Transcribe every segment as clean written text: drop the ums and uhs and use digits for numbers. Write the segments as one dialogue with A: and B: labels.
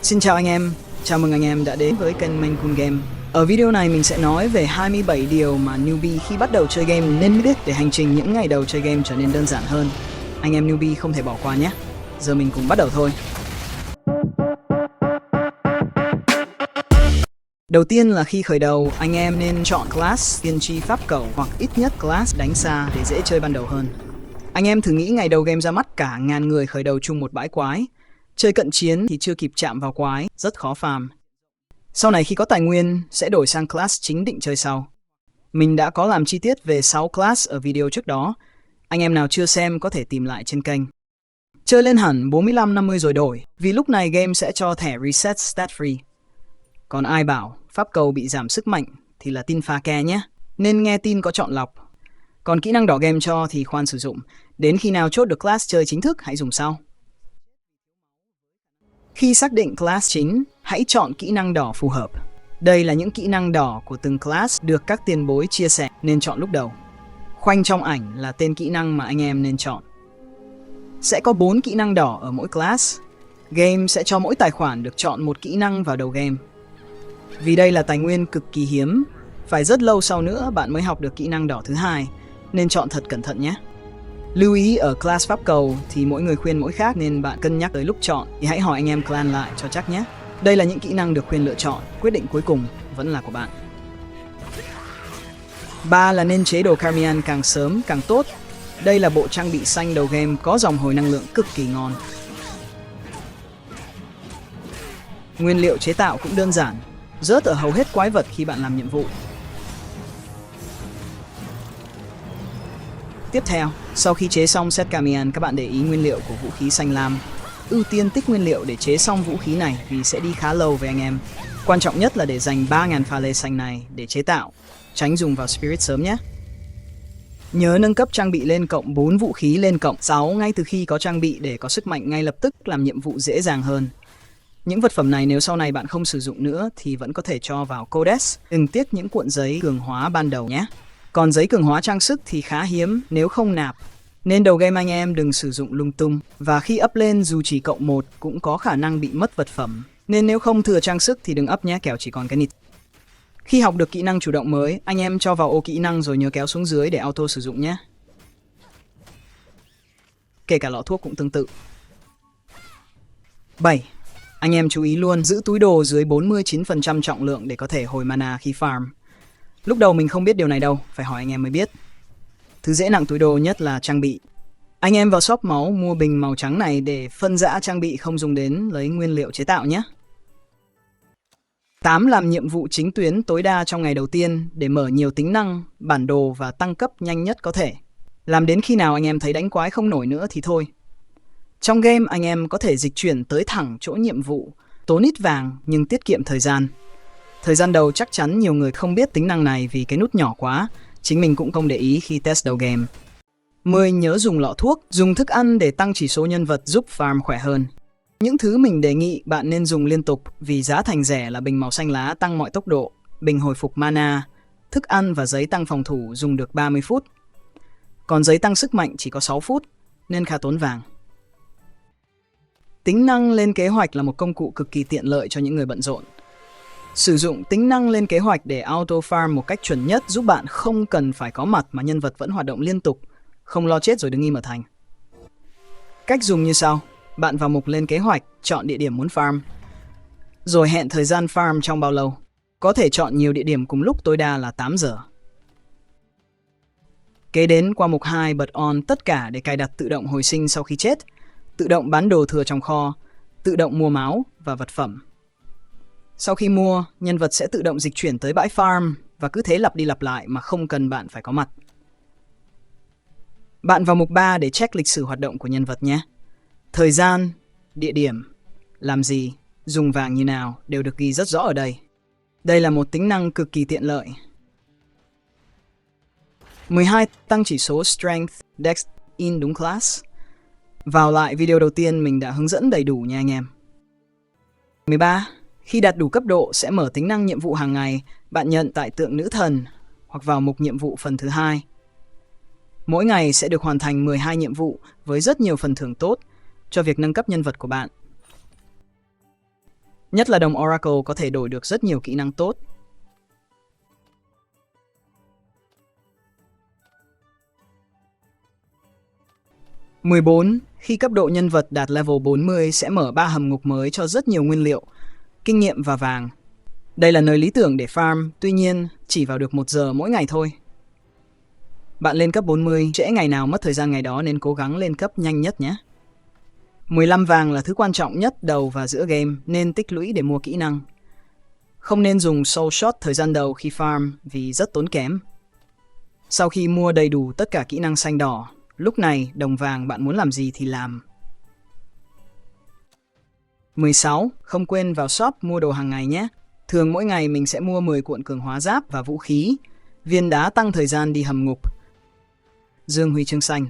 A: Xin chào anh em, chào mừng anh em đã đến với kênh Main Cool Game. Ở video này mình sẽ nói về 27 điều mà newbie khi bắt đầu chơi game nên biết để hành trình những ngày đầu chơi game trở nên đơn giản hơn. Anh em newbie không thể bỏ qua nhé. Giờ mình cùng bắt đầu thôi. Đầu tiên là khi khởi đầu, anh em nên chọn class tiên tri pháp cầu hoặc ít nhất class đánh xa để dễ chơi ban đầu hơn. Anh em thử nghĩ ngày đầu game ra mắt cả ngàn người khởi đầu chung một bãi quái. Chơi cận chiến thì chưa kịp chạm vào quái, rất khó farm. Sau này khi có tài nguyên, sẽ đổi sang class chính định chơi sau. Mình đã có làm chi tiết về 6 class ở video trước đó. Anh em nào chưa xem có thể tìm lại trên kênh. Chơi lên hẳn 45-50 rồi đổi, vì lúc này game sẽ cho thẻ reset stat free. Còn ai bảo pháp cầu bị giảm sức mạnh thì là tin phá ke nhé, nên nghe tin có chọn lọc. Còn kỹ năng đỏ game cho thì khoan sử dụng, đến khi nào chốt được class chơi chính thức hãy dùng sau. Khi xác định class chính, hãy chọn kỹ năng đỏ phù hợp. Đây là những kỹ năng đỏ của từng class được các tiền bối chia sẻ nên chọn lúc đầu. Khoanh trong ảnh là tên kỹ năng mà anh em nên chọn. Sẽ có 4 kỹ năng đỏ ở mỗi class. Game sẽ cho mỗi tài khoản được chọn một kỹ năng vào đầu game. Vì đây là tài nguyên cực kỳ hiếm, phải rất lâu sau nữa bạn mới học được kỹ năng đỏ thứ hai, nên chọn thật cẩn thận nhé. Lưu ý ở class pháp cầu thì mỗi người khuyên mỗi khác nên bạn cân nhắc tới lúc chọn thì hãy hỏi anh em clan lại cho chắc nhé. Đây là những kỹ năng được khuyên lựa chọn, quyết định cuối cùng vẫn là của bạn. 3 là nên chế đồ Carmian càng sớm càng tốt. Đây là bộ trang bị xanh đầu game có dòng hồi năng lượng cực kỳ ngon. Nguyên liệu chế tạo cũng đơn giản, rớt ở hầu hết quái vật khi bạn làm nhiệm vụ. Tiếp theo, sau khi chế xong set Carmian, các bạn để ý nguyên liệu của vũ khí xanh lam. Ưu tiên tích nguyên liệu để chế xong vũ khí này vì sẽ đi khá lâu với anh em. Quan trọng nhất là để dành 3.000 pha lê xanh này để chế tạo, tránh dùng vào Spirit sớm nhé. Nhớ nâng cấp trang bị lên cộng 4 vũ khí lên cộng 6 ngay từ khi có trang bị để có sức mạnh ngay lập tức làm nhiệm vụ dễ dàng hơn. Những vật phẩm này nếu sau này bạn không sử dụng nữa thì vẫn có thể cho vào Codex, đừng tiếc những cuộn giấy cường hóa ban đầu nhé. Còn giấy cường hóa trang sức thì khá hiếm nếu không nạp, nên đầu game anh em đừng sử dụng lung tung. Và khi up lên dù chỉ cộng 1 cũng có khả năng bị mất vật phẩm, nên nếu không thừa trang sức thì đừng up nhé, kẻo chỉ còn cái nịt. Khi học được kỹ năng chủ động mới, anh em cho vào ô kỹ năng rồi nhớ kéo xuống dưới để auto sử dụng nhé. Kể cả lọ thuốc cũng tương tự. 7. Anh em chú ý luôn giữ túi đồ dưới 49% trọng lượng để có thể hồi mana khi farm. Lúc đầu mình không biết điều này đâu, phải hỏi anh em mới biết. Thứ dễ nặng túi đồ nhất là trang bị. Anh em vào shop máu mua bình màu trắng này để phân rã trang bị không dùng đến lấy nguyên liệu chế tạo nhé. 8. Làm nhiệm vụ chính tuyến tối đa trong ngày đầu tiên để mở nhiều tính năng, bản đồ và tăng cấp nhanh nhất có thể. Làm đến khi nào anh em thấy đánh quái không nổi nữa thì thôi. Trong game anh em có thể dịch chuyển tới thẳng chỗ nhiệm vụ, tốn ít vàng nhưng tiết kiệm thời gian. Thời gian đầu chắc chắn nhiều người không biết tính năng này vì cái nút nhỏ quá, chính mình cũng không để ý khi test đầu game. 10. Nhớ dùng lọ thuốc, dùng thức ăn để tăng chỉ số nhân vật giúp farm khỏe hơn. Những thứ mình đề nghị bạn nên dùng liên tục vì giá thành rẻ là bình màu xanh lá tăng mọi tốc độ, bình hồi phục mana, thức ăn và giấy tăng phòng thủ dùng được 30 phút. Còn giấy tăng sức mạnh chỉ có 6 phút nên khá tốn vàng. Tính năng lên kế hoạch là một công cụ cực kỳ tiện lợi cho những người bận rộn. Sử dụng tính năng lên kế hoạch để auto farm một cách chuẩn nhất giúp bạn không cần phải có mặt mà nhân vật vẫn hoạt động liên tục, không lo chết rồi đứng im ở thành. Cách dùng như sau. Bạn vào mục lên kế hoạch, chọn địa điểm muốn farm, rồi hẹn thời gian farm trong bao lâu. Có thể chọn nhiều địa điểm cùng lúc, tối đa là 8 giờ. Kế đến qua mục 2 bật on tất cả để cài đặt tự động hồi sinh sau khi chết, tự động bán đồ thừa trong kho, tự động mua máu và vật phẩm. Sau khi mua, nhân vật sẽ tự động dịch chuyển tới bãi farm và cứ thế lặp đi lặp lại mà không cần bạn phải có mặt. Bạn vào mục 3 để check lịch sử hoạt động của nhân vật nhé. Thời gian, địa điểm, làm gì, dùng vàng như nào đều được ghi rất rõ ở đây. Đây là một tính năng cực kỳ tiện lợi. 12. Tăng chỉ số Strength, Dex in đúng class. Vào lại video đầu tiên mình đã hướng dẫn đầy đủ nha anh em. 13. Khi đạt đủ cấp độ sẽ mở tính năng nhiệm vụ hàng ngày, bạn nhận tại tượng nữ thần hoặc vào mục nhiệm vụ phần thứ 2. Mỗi ngày sẽ được hoàn thành 12 nhiệm vụ với rất nhiều phần thưởng tốt cho việc nâng cấp nhân vật của bạn. Nhất là đồng Oracle có thể đổi được rất nhiều kỹ năng tốt. 14. Khi cấp độ nhân vật đạt level 40 sẽ mở 3 hầm ngục mới cho rất nhiều nguyên liệu, kinh nghiệm và vàng. Đây là nơi lý tưởng để farm, tuy nhiên chỉ vào được 1 giờ mỗi ngày thôi. Bạn lên cấp 40, trễ ngày nào mất thời gian ngày đó nên cố gắng lên cấp nhanh nhất nhé. 15 vàng là thứ quan trọng nhất đầu và giữa game nên tích lũy để mua kỹ năng. Không nên dùng soul shot thời gian đầu khi farm vì rất tốn kém. Sau khi mua đầy đủ tất cả kỹ năng xanh đỏ, lúc này đồng vàng bạn muốn làm gì thì làm. 16. Không quên vào shop mua đồ hàng ngày nhé. Thường mỗi ngày mình sẽ mua 10 cuộn cường hóa giáp và vũ khí, viên đá tăng thời gian đi hầm ngục, dương huy chương xanh.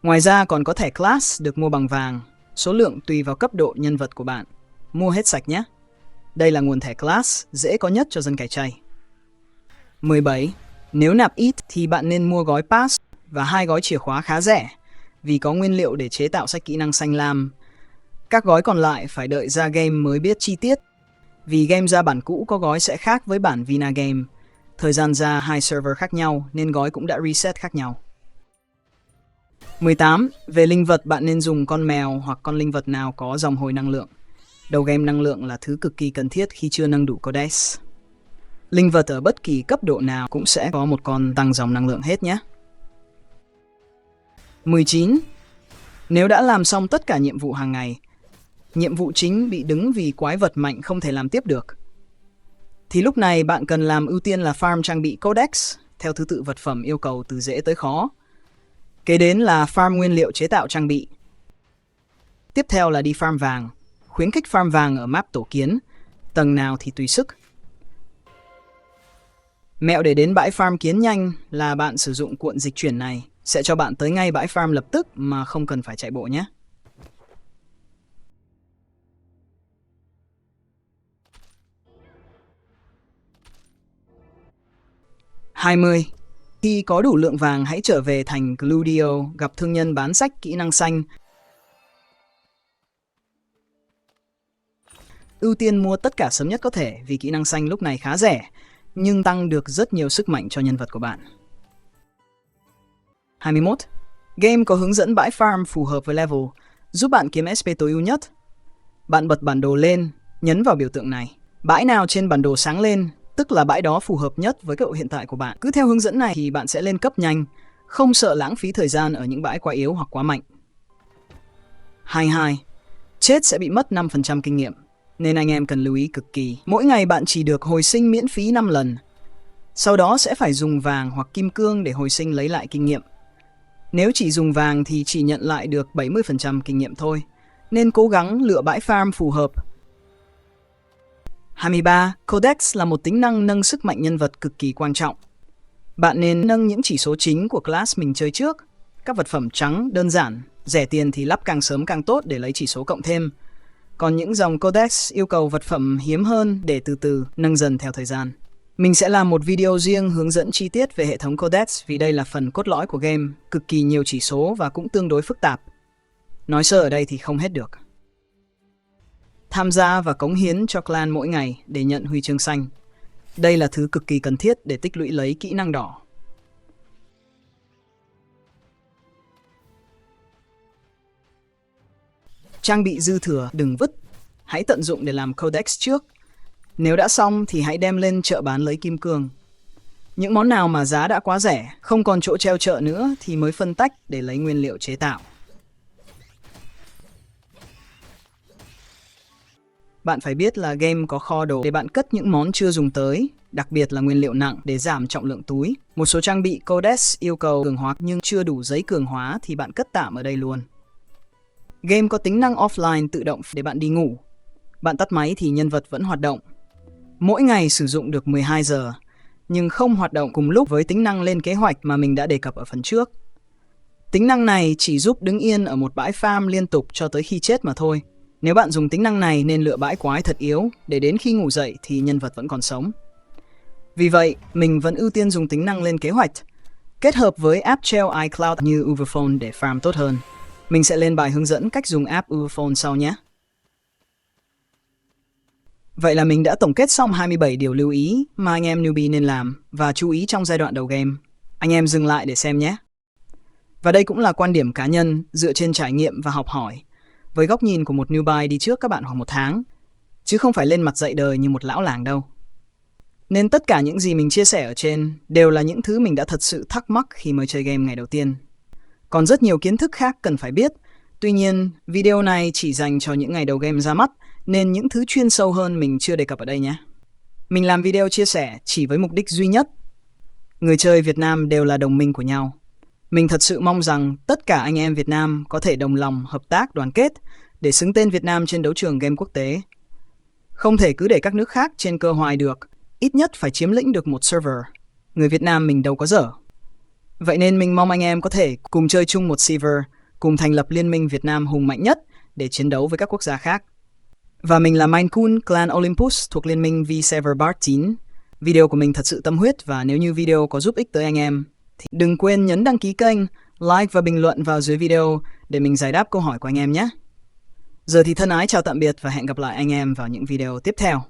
A: Ngoài ra còn có thẻ class được mua bằng vàng, số lượng tùy vào cấp độ nhân vật của bạn. Mua hết sạch nhé. Đây là nguồn thẻ class dễ có nhất cho dân cày chay. 17. Nếu nạp ít thì bạn nên mua gói pass và 2 gói chìa khóa khá rẻ vì có nguyên liệu để chế tạo sách kỹ năng xanh lam. Các gói còn lại phải đợi ra game mới biết chi tiết. Vì game ra bản cũ có gói sẽ khác với bản Vina game. Thời gian ra 2 server khác nhau nên gói cũng đã reset khác nhau. 18. Về linh vật bạn nên dùng con mèo hoặc con linh vật nào có dòng hồi năng lượng. Đầu game năng lượng là thứ cực kỳ cần thiết khi chưa nâng đủ codex. Linh vật ở bất kỳ cấp độ nào cũng sẽ có một con tăng dòng năng lượng hết nhé. 19. Nếu đã làm xong tất cả nhiệm vụ hàng ngày, nhiệm vụ chính bị đứng vì quái vật mạnh không thể làm tiếp được, thì lúc này bạn cần làm ưu tiên là farm trang bị codex theo thứ tự vật phẩm yêu cầu từ dễ tới khó. Kế đến là farm nguyên liệu chế tạo trang bị. Tiếp theo là đi farm vàng. Khuyến khích farm vàng ở map tổ kiến, tầng nào thì tùy sức. Mẹo để đến bãi farm kiến nhanh là bạn sử dụng cuộn dịch chuyển này, sẽ cho bạn tới ngay bãi farm lập tức mà không cần phải chạy bộ nhé. Khi có đủ lượng vàng hãy trở về thành Gludio, gặp thương nhân bán sách kỹ năng xanh. Ưu tiên mua tất cả sớm nhất có thể vì kỹ năng xanh lúc này khá rẻ, nhưng tăng được rất nhiều sức mạnh cho nhân vật của bạn. 21. Game có hướng dẫn bãi farm phù hợp với level, giúp bạn kiếm SP tối ưu nhất. Bạn bật bản đồ lên, nhấn vào biểu tượng này. Bãi nào trên bản đồ sáng lên, tức là bãi đó phù hợp nhất với cấp độ hiện tại của bạn. Cứ theo hướng dẫn này thì bạn sẽ lên cấp nhanh, không sợ lãng phí thời gian ở những bãi quá yếu hoặc quá mạnh. 22. Chết sẽ bị mất 5% kinh nghiệm, nên anh em cần lưu ý cực kỳ. Mỗi ngày bạn chỉ được hồi sinh miễn phí 5 lần. Sau đó sẽ phải dùng vàng hoặc kim cương để hồi sinh lấy lại kinh nghiệm. Nếu chỉ dùng vàng thì chỉ nhận lại được 70% kinh nghiệm thôi, nên cố gắng lựa bãi farm phù hợp. 23. Codex là một tính năng nâng sức mạnh nhân vật cực kỳ quan trọng. Bạn nên nâng những chỉ số chính của class mình chơi trước. Các vật phẩm trắng, đơn giản, rẻ tiền thì lắp càng sớm càng tốt để lấy chỉ số cộng thêm. Còn những dòng codex yêu cầu vật phẩm hiếm hơn để từ từ nâng dần theo thời gian. Mình sẽ làm một video riêng hướng dẫn chi tiết về hệ thống codex vì đây là phần cốt lõi của game, cực kỳ nhiều chỉ số và cũng tương đối phức tạp. Nói sơ ở đây thì không hết được. Tham gia và cống hiến cho clan mỗi ngày để nhận huy chương xanh. Đây là thứ cực kỳ cần thiết để tích lũy lấy kỹ năng đỏ. Trang bị dư thừa đừng vứt, hãy tận dụng để làm codex trước. Nếu đã xong thì hãy đem lên chợ bán lấy kim cương. Những món nào mà giá đã quá rẻ, không còn chỗ treo chợ nữa thì mới phân tách để lấy nguyên liệu chế tạo. Bạn phải biết là game có kho đồ để bạn cất những món chưa dùng tới, đặc biệt là nguyên liệu nặng để giảm trọng lượng túi. Một số trang bị codex yêu cầu cường hóa nhưng chưa đủ giấy cường hóa thì bạn cất tạm ở đây luôn. Game có tính năng offline tự động để bạn đi ngủ. Bạn tắt máy thì nhân vật vẫn hoạt động. Mỗi ngày sử dụng được 12 giờ, nhưng không hoạt động cùng lúc với tính năng lên kế hoạch mà mình đã đề cập ở phần trước. Tính năng này chỉ giúp đứng yên ở một bãi farm liên tục cho tới khi chết mà thôi. Nếu bạn dùng tính năng này nên lựa bãi quái thật yếu để đến khi ngủ dậy thì nhân vật vẫn còn sống. Vì vậy, mình vẫn ưu tiên dùng tính năng lên kế hoạch, kết hợp với app treo iCloud như Uberphone để farm tốt hơn. Mình sẽ lên bài hướng dẫn cách dùng app Uberphone sau nhé. Vậy là mình đã tổng kết xong 27 điều lưu ý mà anh em newbie nên làm và chú ý trong giai đoạn đầu game. Anh em dừng lại để xem nhé. Và đây cũng là quan điểm cá nhân dựa trên trải nghiệm và học hỏi, với góc nhìn của một newbie đi trước các bạn khoảng 1 tháng, chứ không phải lên mặt dạy đời như một lão làng đâu. Nên tất cả những gì mình chia sẻ ở trên đều là những thứ mình đã thật sự thắc mắc khi mới chơi game ngày đầu tiên. Còn rất nhiều kiến thức khác cần phải biết, tuy nhiên video này chỉ dành cho những ngày đầu game ra mắt, nên những thứ chuyên sâu hơn mình chưa đề cập ở đây nhé. Mình làm video chia sẻ chỉ với mục đích duy nhất. Người chơi Việt Nam đều là đồng minh của nhau. Mình thật sự mong rằng tất cả anh em Việt Nam có thể đồng lòng, hợp tác, đoàn kết để xứng tên Việt Nam trên đấu trường game quốc tế. Không thể cứ để các nước khác trên cơ hoài được, ít nhất phải chiếm lĩnh được một server. Người Việt Nam mình đâu có dở. Vậy nên mình mong anh em có thể cùng chơi chung một server, cùng thành lập liên minh Việt Nam hùng mạnh nhất để chiến đấu với các quốc gia khác. Và mình là Minecun, clan Olympus thuộc liên minh V-Server Bart 9. Video của mình thật sự tâm huyết và nếu như video có giúp ích tới anh em, thì đừng quên nhấn đăng ký kênh, like và bình luận vào dưới video để mình giải đáp câu hỏi của anh em nhé. Giờ thì thân ái chào tạm biệt và hẹn gặp lại anh em vào những video tiếp theo.